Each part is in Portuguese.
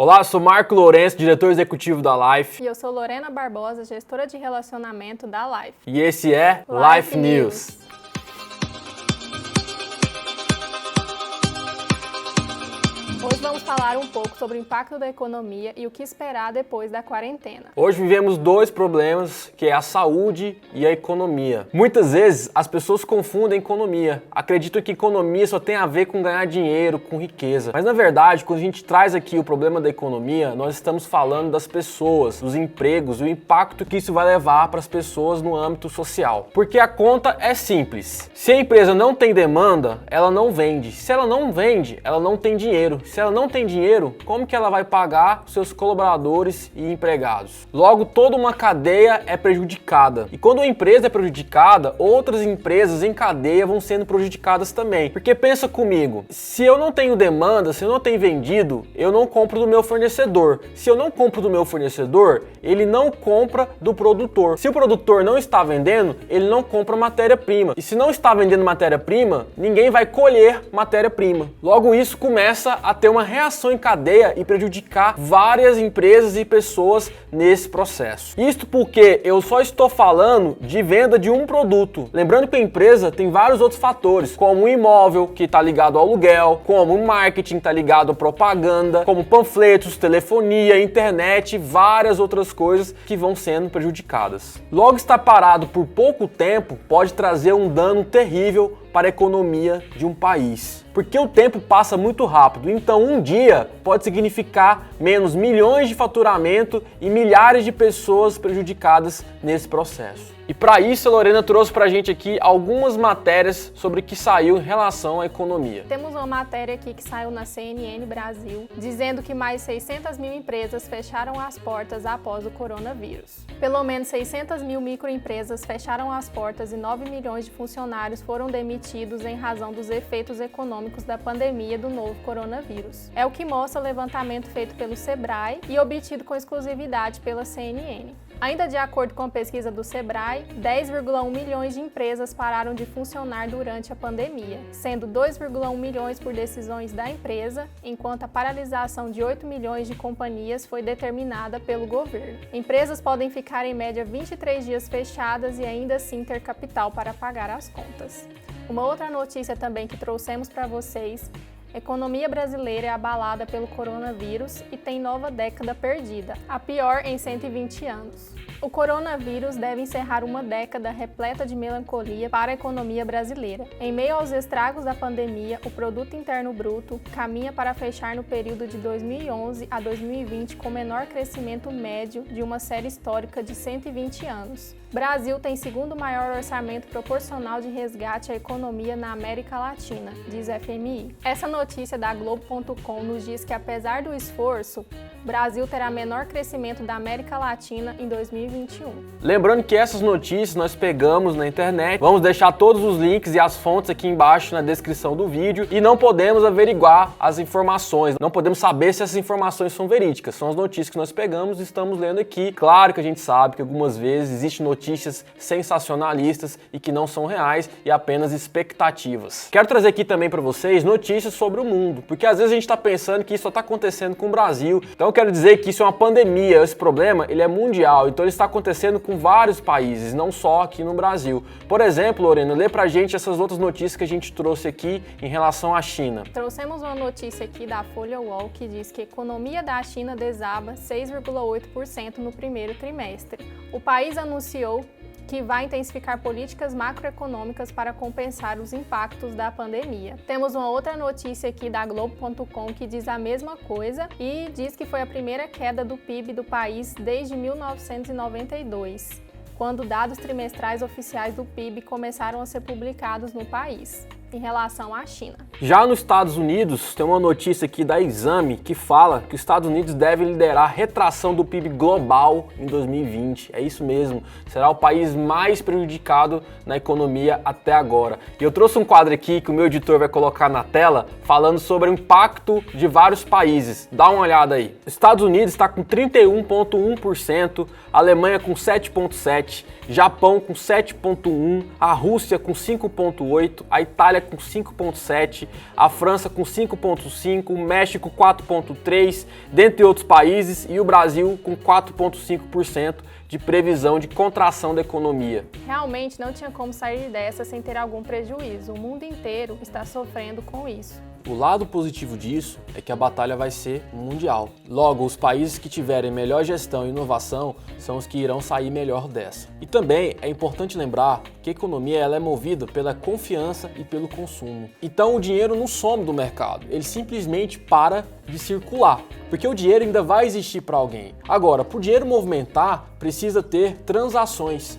Olá, eu sou Marco Lourenço, diretor executivo da Life. E eu sou Lorena Barbosa, gestora de relacionamento da Life. E esse é Life News. Hoje vamos falar um pouco sobre o impacto da economia e o que esperar depois da quarentena. Hoje vivemos dois problemas, que é a saúde e a economia. Muitas vezes as pessoas confundem economia, acreditam que economia só tem a ver com ganhar dinheiro, com riqueza. Mas na verdade, quando a gente traz aqui o problema da economia, nós estamos falando das pessoas, dos empregos e o impacto que isso vai levar para as pessoas no âmbito social. Porque a conta é simples. Se a empresa não tem demanda, ela não vende. Se ela não vende, ela não tem dinheiro. Se ela não tem dinheiro, como que ela vai pagar seus colaboradores e empregados? Logo, toda uma cadeia é prejudicada. E quando uma empresa é prejudicada, outras empresas em cadeia vão sendo prejudicadas também. Porque pensa comigo, se eu não tenho demanda, se eu não tenho vendido, eu não compro do meu fornecedor. Se eu não compro do meu fornecedor, ele não compra do produtor. Se o produtor não está vendendo, ele não compra matéria-prima. E se não está vendendo matéria-prima, ninguém vai colher matéria-prima. Logo, isso começa a ter uma reação em cadeia e prejudicar várias empresas e pessoas nesse processo. Isto porque eu só estou falando de venda de um produto. Lembrando que a empresa tem vários outros fatores, como o imóvel, que está ligado ao aluguel, como o marketing, está ligado à propaganda, como panfletos, telefonia, internet, várias outras coisas que vão sendo prejudicadas. Logo, estar parado por pouco tempo pode trazer um dano terrível para a economia de um país. Porque o tempo passa muito rápido, então um dia pode significar menos milhões de faturamento e milhares de pessoas prejudicadas nesse processo. E para isso a Lorena trouxe para a gente aqui algumas matérias sobre o que saiu em relação à economia. Temos uma matéria aqui que saiu na CNN Brasil, dizendo que mais 600 mil empresas fecharam as portas após o coronavírus. Pelo menos 600 mil microempresas fecharam as portas e 9 milhões de funcionários foram demitidos em razão dos efeitos econômicos da pandemia do novo coronavírus. É o que mostra o levantamento feito pelo Sebrae e obtido com exclusividade pela CNN. Ainda de acordo com a pesquisa do Sebrae, 10,1 milhões de empresas pararam de funcionar durante a pandemia, sendo 2,1 milhões por decisões da empresa, enquanto a paralisação de 8 milhões de companhias foi determinada pelo governo. Empresas podem ficar em média 23 dias fechadas e ainda assim ter capital para pagar as contas. Uma outra notícia também que trouxemos para vocês: a economia brasileira é abalada pelo coronavírus e tem nova década perdida, a pior em 120 anos. O coronavírus deve encerrar uma década repleta de melancolia para a economia brasileira. Em meio aos estragos da pandemia, o Produto Interno Bruto caminha para fechar no período de 2011 a 2020 com o menor crescimento médio de uma série histórica de 120 anos. Brasil tem segundo maior orçamento proporcional de resgate à economia na América Latina, diz FMI. Essa notícia da Globo.com nos diz que, apesar do esforço, Brasil terá menor crescimento da América Latina em 2021. Lembrando que essas notícias nós pegamos na internet, vamos deixar todos os links e as fontes aqui embaixo na descrição do vídeo e não podemos averiguar as informações, não podemos saber se essas informações são verídicas, são as notícias que nós pegamos e estamos lendo aqui. Claro que a gente sabe que algumas vezes existem notícias sensacionalistas e que não são reais e apenas expectativas. Quero trazer aqui também para vocês notícias sobre o mundo, porque às vezes a gente está pensando que isso só está acontecendo com o Brasil. Então eu quero dizer que isso é uma pandemia, esse problema ele é mundial, então ele está acontecendo com vários países, não só aqui no Brasil. Por exemplo, Lorena, lê pra gente essas outras notícias que a gente trouxe aqui em relação à China. Trouxemos uma notícia aqui da Folha UOL que diz que a economia da China desaba 6,8% no primeiro trimestre. O país anunciou que vai intensificar políticas macroeconômicas para compensar os impactos da pandemia. Temos uma outra notícia aqui da Globo.com que diz a mesma coisa e diz que foi a primeira queda do PIB do país desde 1992, quando dados trimestrais oficiais do PIB começaram a ser publicados no país. Em relação à China. Já nos Estados Unidos, tem uma notícia aqui da Exame que fala que os Estados Unidos devem liderar a retração do PIB global em 2020. É isso mesmo, será o país mais prejudicado na economia até agora. E eu trouxe um quadro aqui que o meu editor vai colocar na tela falando sobre o impacto de vários países. Dá uma olhada aí. Os Estados Unidos está com 31,1%, a Alemanha com 7,7%, Japão com 7,1%, a Rússia com 5,8%, a Itália Espanha com 5,7%, a França com 5,5%, o México 4,3%, dentre outros países, e o Brasil com 4,5% de previsão de contração da economia. Realmente não tinha como sair dessa sem ter algum prejuízo. O mundo inteiro está sofrendo com isso. O lado positivo disso é que a batalha vai ser mundial. Logo, os países que tiverem melhor gestão e inovação são os que irão sair melhor dessa. E também é importante lembrar que a economia ela é movida pela confiança e pelo consumo. Então o dinheiro não some do mercado, ele simplesmente para de circular, porque o dinheiro ainda vai existir para alguém. Agora, para o dinheiro movimentar, precisa ter transações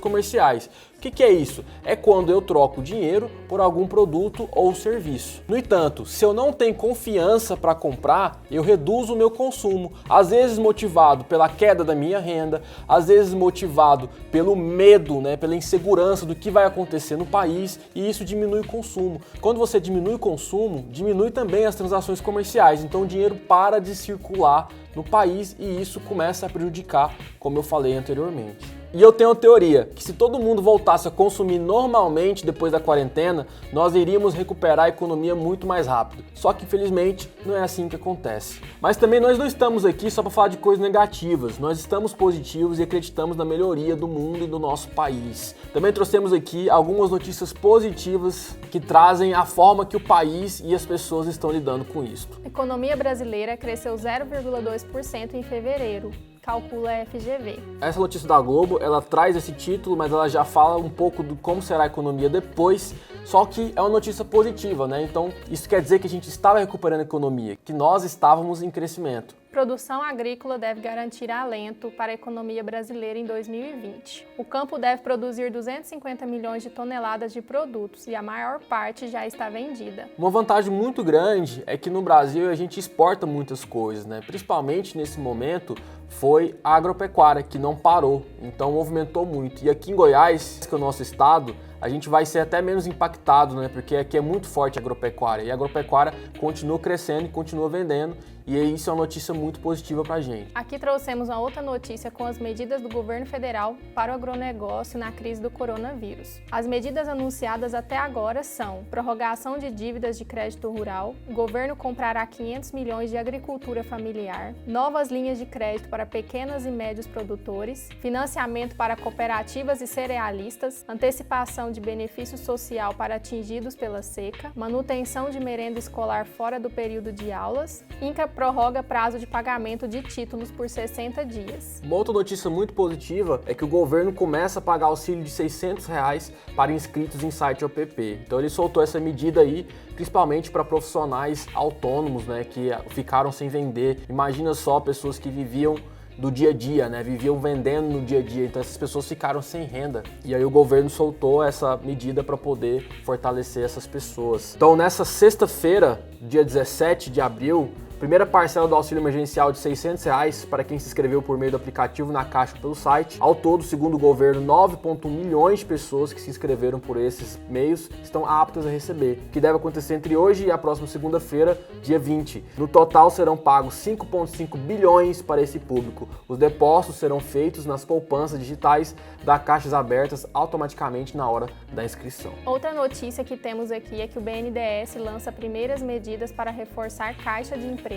comerciais. O que é isso? É quando eu troco dinheiro por algum produto ou serviço. No entanto, se eu não tenho confiança para comprar, eu reduzo o meu consumo, às vezes motivado pela queda da minha renda, às vezes motivado pelo medo, pela insegurança do que vai acontecer no país, e isso diminui o consumo. Quando você diminui o consumo, diminui também as transações comerciais, então o dinheiro para de circular no país e isso começa a prejudicar, como eu falei anteriormente. E eu tenho a teoria que se todo mundo voltasse a consumir normalmente depois da quarentena, nós iríamos recuperar a economia muito mais rápido. Só que infelizmente não é assim que acontece. Mas também nós não estamos aqui só para falar de coisas negativas, nós estamos positivos e acreditamos na melhoria do mundo e do nosso país. Também trouxemos aqui algumas notícias positivas que trazem a forma que o país e as pessoas estão lidando com isso. A economia brasileira cresceu 0,2% em fevereiro. Calcula a FGV. Essa notícia da Globo, ela traz esse título, mas ela já fala um pouco de como será a economia depois, só que é uma notícia positiva, Então, isso quer dizer que a gente estava recuperando a economia, que nós estávamos em crescimento. Produção agrícola deve garantir alento para a economia brasileira em 2020. O campo deve produzir 250 milhões de toneladas de produtos e a maior parte já está vendida. Uma vantagem muito grande é que no Brasil a gente exporta muitas coisas, Principalmente nesse momento foi a agropecuária, que não parou, então movimentou muito. E aqui em Goiás, que é o nosso estado, a gente vai ser até menos impactado, Porque aqui é muito forte a agropecuária e a agropecuária continua crescendo e continua vendendo. E isso é uma notícia muito positiva para a gente. Aqui trouxemos uma outra notícia com as medidas do governo federal para o agronegócio na crise do coronavírus. As medidas anunciadas até agora são prorrogação de dívidas de crédito rural, o governo comprará 500 milhões de agricultura familiar, novas linhas de crédito para pequenos e médios produtores, financiamento para cooperativas e cerealistas, antecipação de benefício social para atingidos pela seca, manutenção de merenda escolar fora do período de aulas, prorroga prazo de pagamento de títulos por 60 dias. Uma outra notícia muito positiva é que o governo começa a pagar auxílio de R$600 para inscritos em site OPP. Então ele soltou essa medida aí, principalmente para profissionais autônomos, que ficaram sem vender. Imagina só pessoas que viviam do dia a dia, viviam vendendo no dia a dia, então essas pessoas ficaram sem renda. E aí o governo soltou essa medida para poder fortalecer essas pessoas. Então nessa sexta-feira, dia 17 de abril, primeira parcela do auxílio emergencial de R$600 para quem se inscreveu por meio do aplicativo na Caixa ou pelo site. Ao todo, segundo o governo, 9,1 milhões de pessoas que se inscreveram por esses meios estão aptas a receber, que deve acontecer entre hoje e a próxima segunda-feira, dia 20. No total, serão pagos 5,5 bilhões para esse público. Os depósitos serão feitos nas poupanças digitais da Caixas Abertas automaticamente na hora da inscrição. Outra notícia que temos aqui é que o BNDES lança primeiras medidas para reforçar caixa de empresas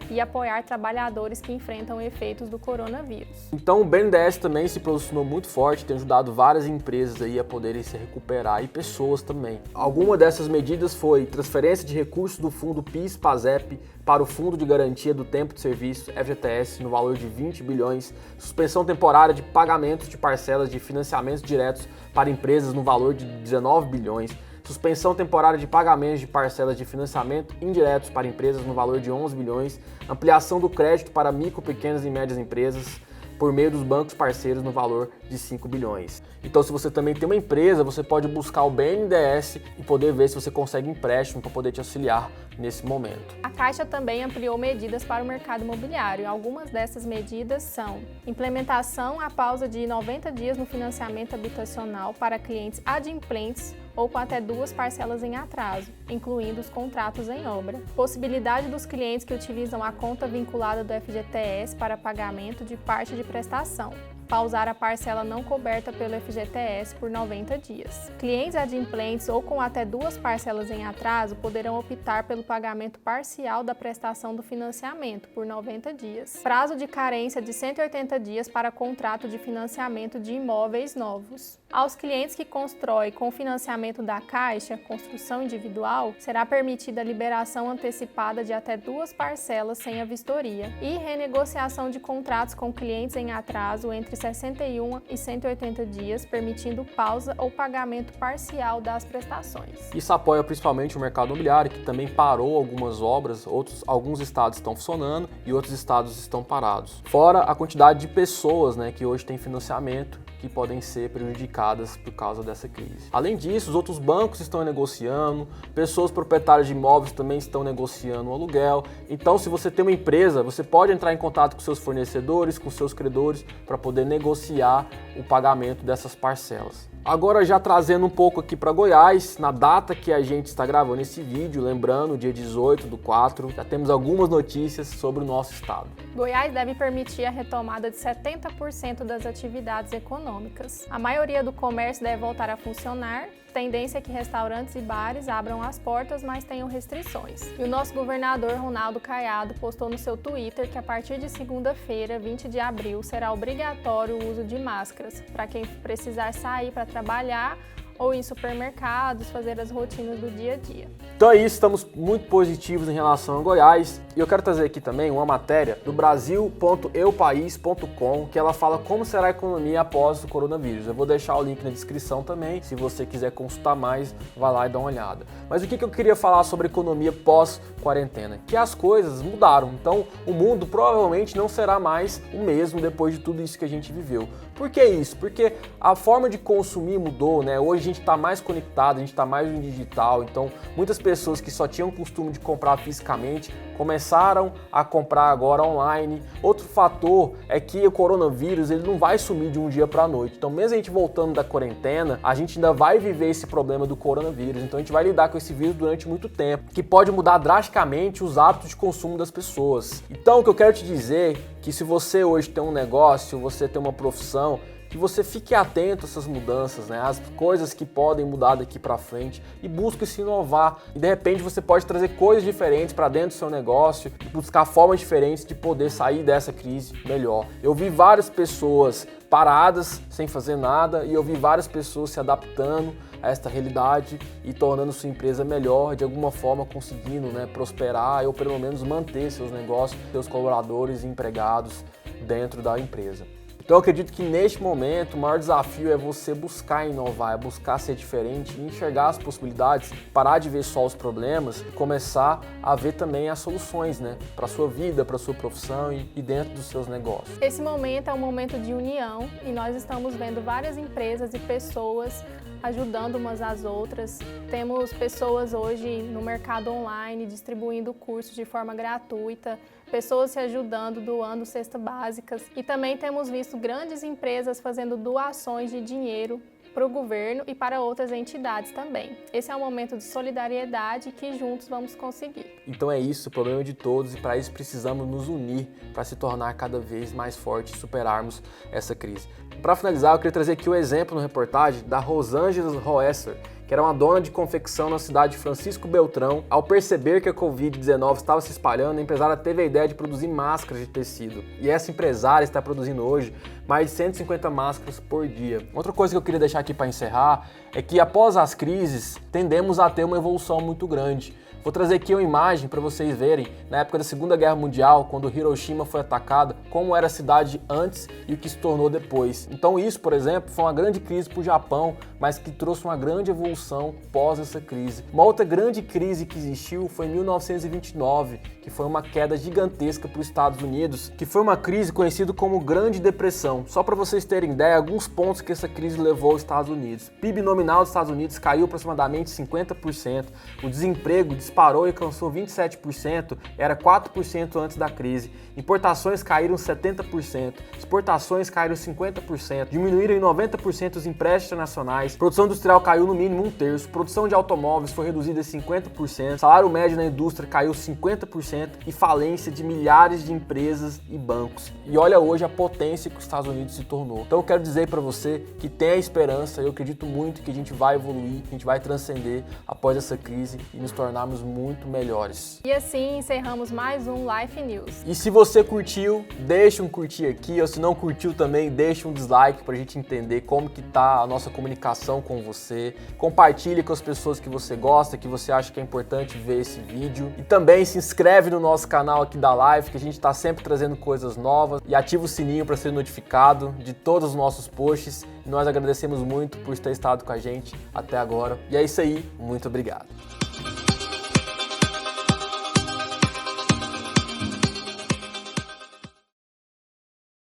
e apoiar trabalhadores que enfrentam efeitos do coronavírus. Então o BNDES também se posicionou muito forte, tem ajudado várias empresas aí a poderem se recuperar e pessoas também. Alguma dessas medidas foi transferência de recursos do fundo PIS/PASEP para o Fundo de Garantia do Tempo de Serviço, FGTS, no valor de 20 bilhões, suspensão temporária de pagamentos de parcelas de financiamentos diretos para empresas no valor de 19 bilhões, suspensão temporária de pagamentos de parcelas de financiamento indiretos para empresas no valor de 11 bilhões, ampliação do crédito para micro, pequenas e médias empresas por meio dos bancos parceiros no valor de 5 bilhões. Então, se você também tem uma empresa, você pode buscar o BNDES e poder ver se você consegue empréstimo para poder te auxiliar nesse momento. A Caixa também ampliou medidas para o mercado imobiliário. Algumas dessas medidas são implementação à pausa de 90 dias no financiamento habitacional para clientes adimplentes ou com até 2 parcelas em atraso, incluindo os contratos em obra. Possibilidade dos clientes que utilizam a conta vinculada do FGTS para pagamento de parte de prestação. pausar a parcela não coberta pelo FGTS por 90 dias. Clientes adimplentes ou com até 2 parcelas em atraso poderão optar pelo pagamento parcial da prestação do financiamento por 90 dias. Prazo de carência de 180 dias para contrato de financiamento de imóveis novos. Aos clientes que constroem com financiamento da Caixa, construção individual, será permitida a liberação antecipada de até 2 parcelas sem a vistoria e renegociação de contratos com clientes em atraso entre 61 e 180 dias, permitindo pausa ou pagamento parcial das prestações. Isso apoia principalmente o mercado imobiliário, que também parou algumas obras, alguns estados estão funcionando e outros estados estão parados. Fora a quantidade de pessoas, né, que hoje têm financiamento, que podem ser prejudicadas por causa dessa crise. Além disso, os outros bancos estão negociando, pessoas proprietárias de imóveis também estão negociando o aluguel. Então, se você tem uma empresa, você pode entrar em contato com seus fornecedores, com seus credores, para poder negociar o pagamento dessas parcelas. Agora já trazendo um pouco aqui para Goiás, na data que a gente está gravando esse vídeo, lembrando, dia 18/4, já temos algumas notícias sobre o nosso estado. Goiás deve permitir a retomada de 70% das atividades econômicas. A maioria do comércio deve voltar a funcionar. Tendência é que restaurantes e bares abram as portas, mas tenham restrições. E o nosso governador Ronaldo Caiado postou no seu Twitter que a partir de segunda-feira, 20 de abril, será obrigatório o uso de máscaras para quem precisar sair para trabalhar ou em supermercados, fazer as rotinas do dia a dia. Então é isso, estamos muito positivos em relação a Goiás. E eu quero trazer aqui também uma matéria do Brasil.eupais.com, que ela fala como será a economia após o coronavírus. Eu vou deixar o link na descrição também, se você quiser consultar mais, vai lá e dá uma olhada. Mas o que eu queria falar sobre a economia pós-quarentena? Que as coisas mudaram, então o mundo provavelmente não será mais o mesmo depois de tudo isso que a gente viveu. Por que isso? Porque a forma de consumir mudou, né? Hoje a gente está mais conectado, a gente está mais no digital, então muitas pessoas que só tinham o costume de comprar fisicamente começaram a comprar agora online. Outro fator é que o coronavírus ele não vai sumir de um dia para a noite, então mesmo a gente voltando da quarentena, a gente ainda vai viver esse problema do coronavírus, então a gente vai lidar com esse vírus durante muito tempo, que pode mudar drasticamente os hábitos de consumo das pessoas. Então o que eu quero te dizer é que se você hoje tem um negócio, você tem uma profissão, que você fique atento a essas mudanças, né? As coisas que podem mudar daqui para frente e busque se inovar. E de repente você pode trazer coisas diferentes para dentro do seu negócio, buscar formas diferentes de poder sair dessa crise melhor. Eu vi várias pessoas paradas, sem fazer nada, e eu vi várias pessoas se adaptando a esta realidade e tornando sua empresa melhor, de alguma forma conseguindo, né, prosperar ou pelo menos manter seus negócios, seus colaboradores e empregados dentro da empresa. Então eu acredito que neste momento o maior desafio é você buscar inovar, é buscar ser diferente, enxergar as possibilidades, parar de ver só os problemas e começar a ver também as soluções, né, para a sua vida, para a sua profissão e dentro dos seus negócios. Esse momento é um momento de união e nós estamos vendo várias empresas e pessoas ajudando umas às outras. Temos pessoas hoje no mercado online distribuindo cursos de forma gratuita, pessoas se ajudando, doando cestas básicas e também temos visto grandes empresas fazendo doações de dinheiro para o governo e para outras entidades também. Esse é um momento de solidariedade que juntos vamos conseguir. Então é isso, o problema é de todos e para isso precisamos nos unir para se tornar cada vez mais forte e superarmos essa crise. Para finalizar, eu queria trazer aqui o exemplo no reportagem da Rosângela Roesser, que era uma dona de confecção na cidade de Francisco Beltrão. Ao perceber que a Covid-19 estava se espalhando, a empresária teve a ideia de produzir máscaras de tecido. E essa empresária está produzindo hoje mais de 150 máscaras por dia. Outra coisa que eu queria deixar aqui para encerrar é que após as crises, tendemos a ter uma evolução muito grande. Vou trazer aqui uma imagem para vocês verem, na época da Segunda Guerra Mundial, quando Hiroshima foi atacada, como era a cidade antes e o que se tornou depois. Então isso, por exemplo, foi uma grande crise para o Japão, mas que trouxe uma grande evolução pós essa crise. Uma outra grande crise que existiu foi em 1929, que foi uma queda gigantesca para os Estados Unidos, que foi uma crise conhecida como Grande Depressão. Só para vocês terem ideia, alguns pontos que essa crise levou aos Estados Unidos. O PIB nominal dos Estados Unidos caiu aproximadamente 50%, o desemprego disparou disparou e alcançou 27%, era 4% antes da crise. Importações caíram 70%, exportações caíram 50%, diminuíram em 90% os empréstimos nacionais, produção industrial caiu no mínimo 1/3, produção de automóveis foi reduzida em 50%, salário médio na indústria caiu 50% e falência de milhares de empresas e bancos. E olha hoje a potência que os Estados Unidos se tornou. Então eu quero dizer para você que tenha esperança, eu acredito muito que a gente vai evoluir, que a gente vai transcender após essa crise e nos tornarmos muito melhores. E assim encerramos mais um Life News. E se você curtiu, deixa um curtir aqui, ou se não curtiu também, deixa um dislike pra gente entender como que tá a nossa comunicação com você. Compartilhe com as pessoas que você gosta, que você acha que é importante ver esse vídeo. E também se inscreve no nosso canal aqui da Live, que a gente tá sempre trazendo coisas novas. E ativa o sininho para ser notificado de todos os nossos posts. E nós agradecemos muito por ter estado com a gente até agora. E é isso aí, muito obrigado.